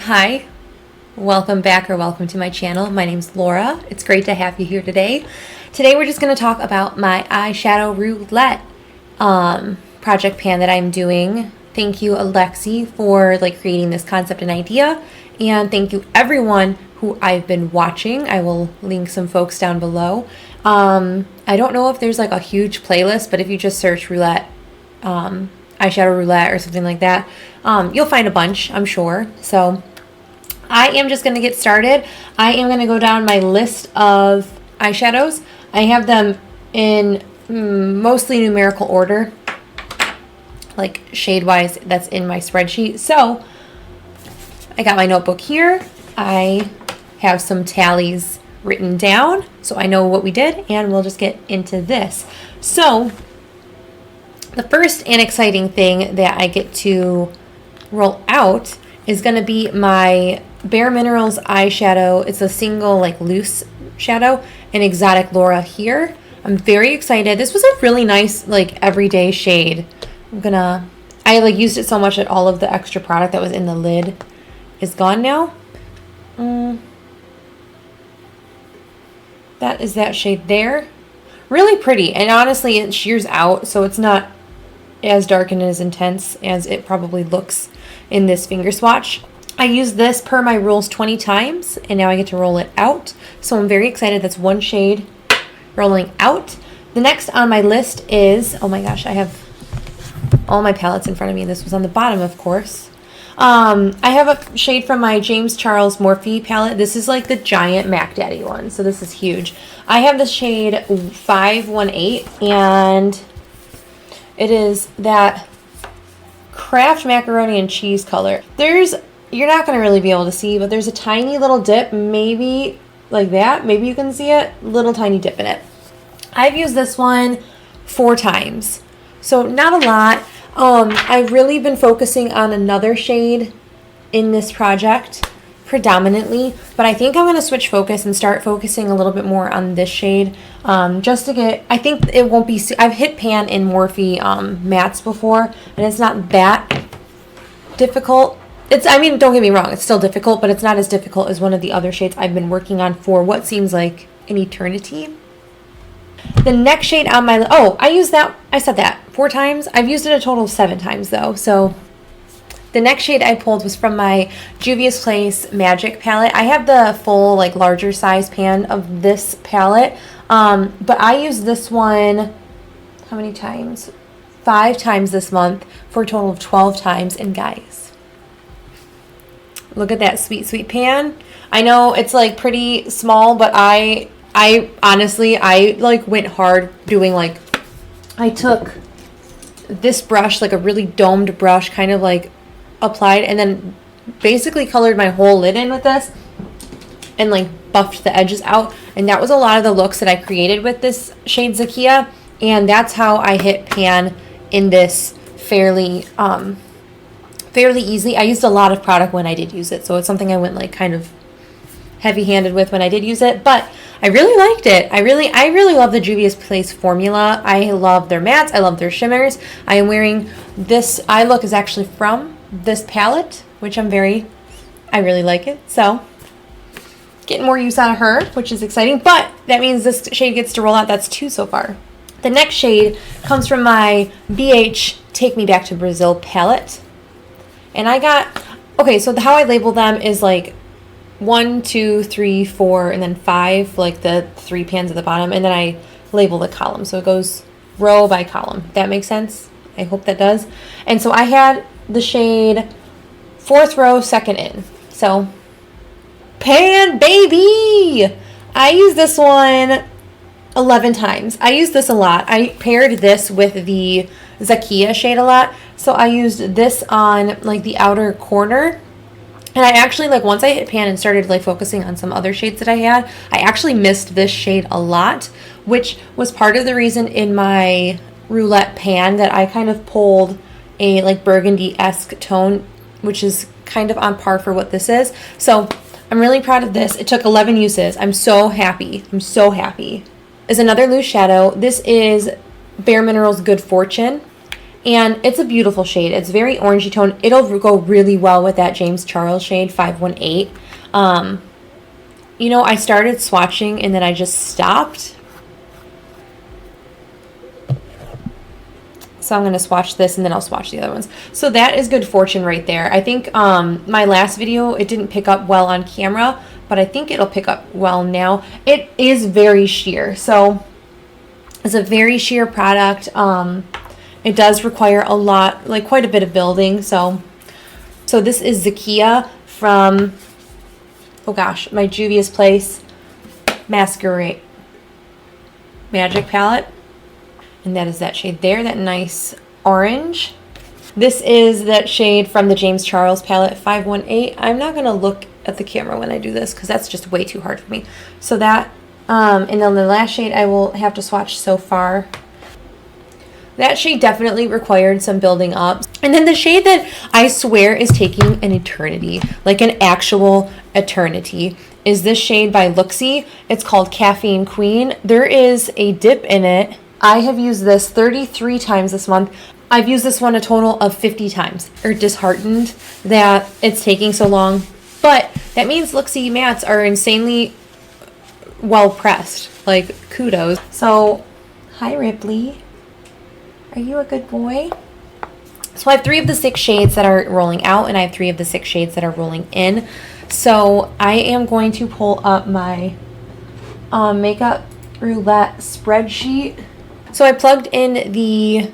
Hi, welcome back or welcome to my channel. My name's Laura. It's great to have you here today. Today we're just going to talk about my eyeshadow roulette project pan that I'm doing. Thank you Looxi for creating this concept and idea, and thank you everyone who I've been watching. I will link some folks down below. I don't know if there's a huge playlist, but if you just search roulette, eyeshadow roulette or something like that, you'll find a bunch, I'm sure. So I am just going to get started. I am going to go down my list of eyeshadows. I have them in mostly numerical order, like shade wise, that's in my spreadsheet. So I got my notebook here. I have some tallies written down so I know what we did, and we'll just get into this. So the first and exciting thing that I get to roll out is going to be my bareMinerals eyeshadow. It's a single loose shadow in Exotic Laura here. I'm very excited. This was a really nice everyday shade. I used it so much that all of the extra product that was in the lid is gone now. That is that shade there. Really pretty, and honestly it shears out, so it's not as dark and as intense as it probably looks in this finger swatch. I used this per my rules 20 times, and now I get to roll it out. So I'm very excited. That's one shade rolling out. The next on my list is, oh my gosh, I have all my palettes in front of me. This was on the bottom, of course. I have a shade from my James Charles Morphe palette. This is the giant Mac Daddy one, so this is huge. I have the shade 518, and it is that Kraft macaroni and cheese color. You're not going to really be able to see, but there's a tiny little dip, maybe like that. Maybe you can see it. Little tiny dip in it. I've used this one 4 times, so not a lot. I've really been focusing on another shade in this project predominantly, but I think I'm going to switch focus and start focusing a little bit more on this shade, just to get, I think it won't be, I've hit pan in Morphe mattes before, and it's not that difficult. I mean, don't get me wrong, it's still difficult, but it's not as difficult as one of the other shades I've been working on for what seems like an eternity. The next shade on my, I said that 4 times. I've used it a total of 7 times though. So the next shade I pulled was from my Juvia's Place Magic palette. I have the full larger size pan of this palette, but I used this one, how many times? 5 times this month for a total of 12 times. And guys, look at that sweet pan. I know it's pretty small, but I honestly, went hard doing I took this brush, a really domed brush, kind of applied, and then basically colored my whole lid in with this, and buffed the edges out. And that was a lot of the looks that I created with this shade Zakia, and that's how I hit pan in this fairly easily. I used a lot of product when I did use it, so it's something I went kind of heavy-handed with when I did use it, but I really liked it. I really love the Juvia's Place formula. I love their mattes. I love their shimmers. I am wearing this eye look is actually from this palette, which I really like it. So getting more use out of her, which is exciting, but that means this shade gets to roll out. That's 2 so far. The next shade comes from my BH Take Me Back to Brazil palette. And I got, so how I label them is 1, 2, 3, 4, and then 5, the 3 pans at the bottom, and then I label the column. So it goes row by column. That makes sense? I hope that does. And so I had the shade 4th row, 2nd in. So pan baby! I use this one 11 times. I use this a lot. I paired this with the Zakia shade a lot. So I used this on the outer corner. And I actually, once I hit pan and started, focusing on some other shades that I had, I actually missed this shade a lot, which was part of the reason in my roulette pan that I kind of pulled a, burgundy-esque tone, which is kind of on par for what this is. So I'm really proud of this. It took 11 uses. I'm so happy. I'm so happy. Is another loose shadow. This is bareMinerals Good Fortune. And it's a beautiful shade. It's very orangey tone. It'll go really well with that James Charles shade 518. You know, I started swatching and then I just stopped. So I'm going to swatch this and then I'll swatch the other ones. So that is Good Fortune right there. I think my last video, it didn't pick up well on camera, but I think it'll pick up well now. It is very sheer. So it's a very sheer product. It does require a lot, like quite a bit of building. So this is Zaki from, oh gosh, my Juvia's Place Masquerade Magic Palette. And that is that shade there, that nice orange. This is that shade from the James Charles palette, 518. I'm not going to look at the camera when I do this because that's just way too hard for me. So that, and then the last shade I will have to swatch so far. That shade definitely required some building up. And then the shade that I swear is taking an eternity, like an actual eternity, is this shade by Looxi. It's called Caffeine Queen. There is a dip in it. I have used this 33 times this month. I've used this one a total of 50 times. Or disheartened that it's taking so long. But that means Looxi mattes are insanely well pressed. Like, kudos. So, hi Ripley. Are you a good boy? So I have 3 of the 6 shades that are rolling out, and I have 3 of the 6 shades that are rolling in. So I am going to pull up my makeup roulette spreadsheet. So I plugged in the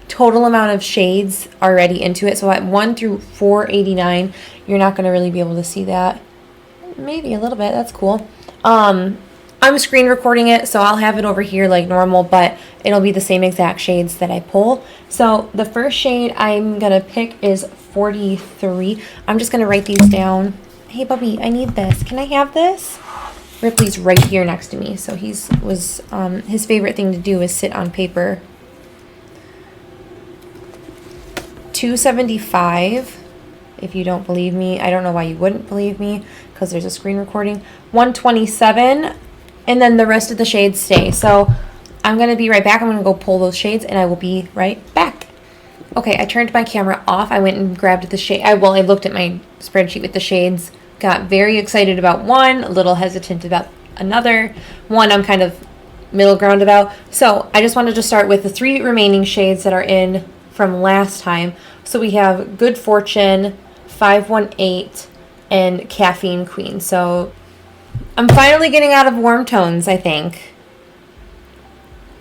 total amount of shades already into it. So at 1 through 489, you're not going to really be able to see that. Maybe a little bit. That's cool. I'm screen recording it, so I'll have it over here like normal, but it'll be the same exact shades that I pull. So the first shade I'm going to pick is 43. I'm just going to write these down. Hey, Bubby, I need this. Can I have this? Ripley's right here next to me, so his favorite thing to do is sit on paper. 275. If you don't believe me, I don't know why you wouldn't believe me, because there's a screen recording. 127, and then the rest of the shades stay. So I'm going to be right back. I'm going to go pull those shades, and I will be right back. Okay, I turned my camera off. I went and grabbed the shade. I looked at my spreadsheet with the shades. Got very excited about one, a little hesitant about another. One I'm kind of middle ground about. So I just wanted to start with the 3 remaining shades that are in from last time. So we have Good Fortune, 518, and Caffeine Queen. So I'm finally getting out of warm tones, I think.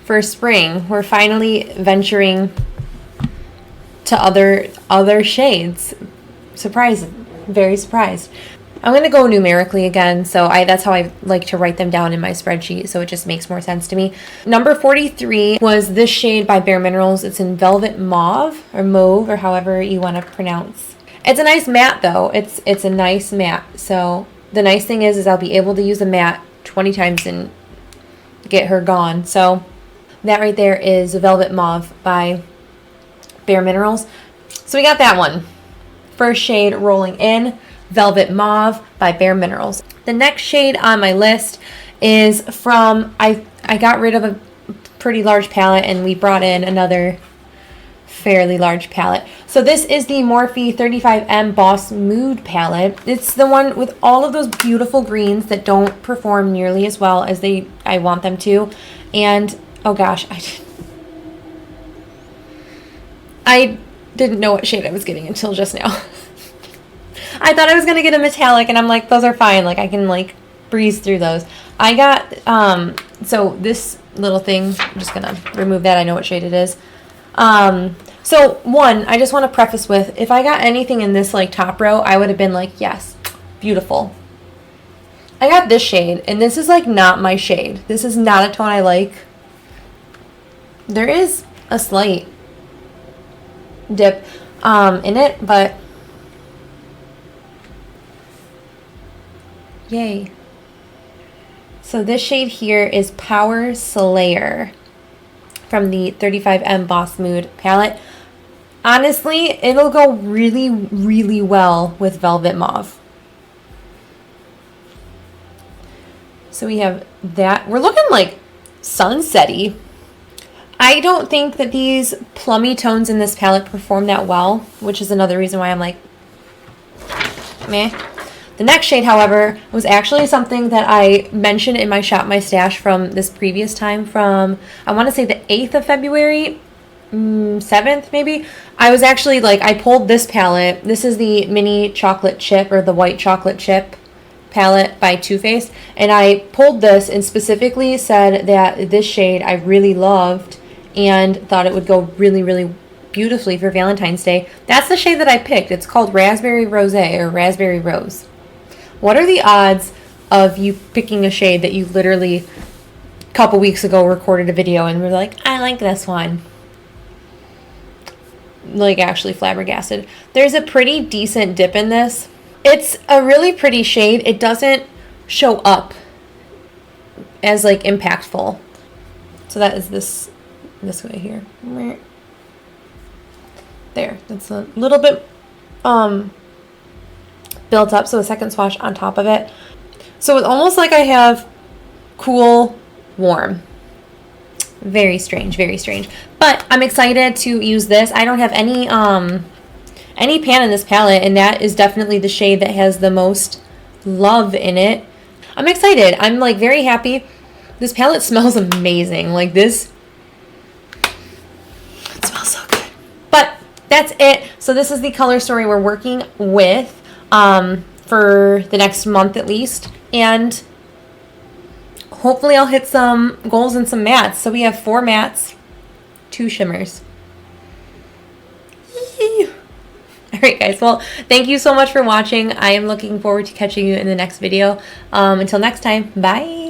For spring, we're finally venturing to other shades. Surprised, very surprised. I'm going to go numerically again, so that's how I like to write them down in my spreadsheet, so it just makes more sense to me. Number 43 was this shade by bareMinerals. It's in Velvet Mauve, or Mauve, or however you want to pronounce. It's a nice matte, though. It's a nice matte, so the nice thing is I'll be able to use a matte 20 times and get her gone. So that right there is Velvet Mauve by bareMinerals. So we got that one. First shade rolling in, Velvet Mauve by bareMinerals. The next shade on my list is from, I got rid of a pretty large palette and we brought in another fairly large palette. So this is the Morphe 35M Boss Mood palette. It's the one with all of those beautiful greens that don't perform nearly as well as I want them to. And oh gosh, I didn't know what shade I was getting until just now. I thought I was going to get a metallic, and I'm like, those are fine. Like, I can, like, breeze through those. I got, so this little thing, I'm just going to remove that. I know what shade it is. So, one, I just want to preface with, if I got anything in this, like, top row, I would have been like, yes, beautiful. I got this shade, and this is, like, not my shade. This is not a tone I like. There is a slight dip in it, but yay. So this shade here is Power Slayer from the 35M Boss Mood palette. Honestly, it'll go really, really well with Velvet Mauve. So we have that. We're looking like sunset-y. I don't think that these plummy tones in this palette perform that well, which is another reason why I'm like, meh. The next shade, however, was actually something that I mentioned in my Shop My Stash from this previous time, from, I want to say the 8th of February, 7th maybe. I was actually like, I pulled this palette. This is the mini chocolate chip, or the white chocolate chip palette by Too Faced, and I pulled this and specifically said that this shade I really loved and thought it would go really, really beautifully for Valentine's Day. That's the shade that I picked. It's called Raspberry Rosé, or Raspberry Rose. What are the odds of you picking a shade that you literally a couple weeks ago recorded a video and were like, I like this one? Like, actually flabbergasted. There's a pretty decent dip in this. It's a really pretty shade. It doesn't show up as like impactful. So that is this way here. There. That's a little bit built up, so a second swatch on top of it. So it's almost like I have cool, warm. Very strange, very strange. But I'm excited to use this. I don't have any pan in this palette, and that is definitely the shade that has the most love in it. I'm excited. I'm like very happy. This palette smells amazing. Like this, it smells so good. But that's it. So this is the color story we're working with for the next month at least, and hopefully I'll hit some goals and some mattes. So we have 4 mattes, 2 shimmers. Yee. All right, guys. Well, thank you so much for watching. I am looking forward to catching you in the next video. Until next time, bye.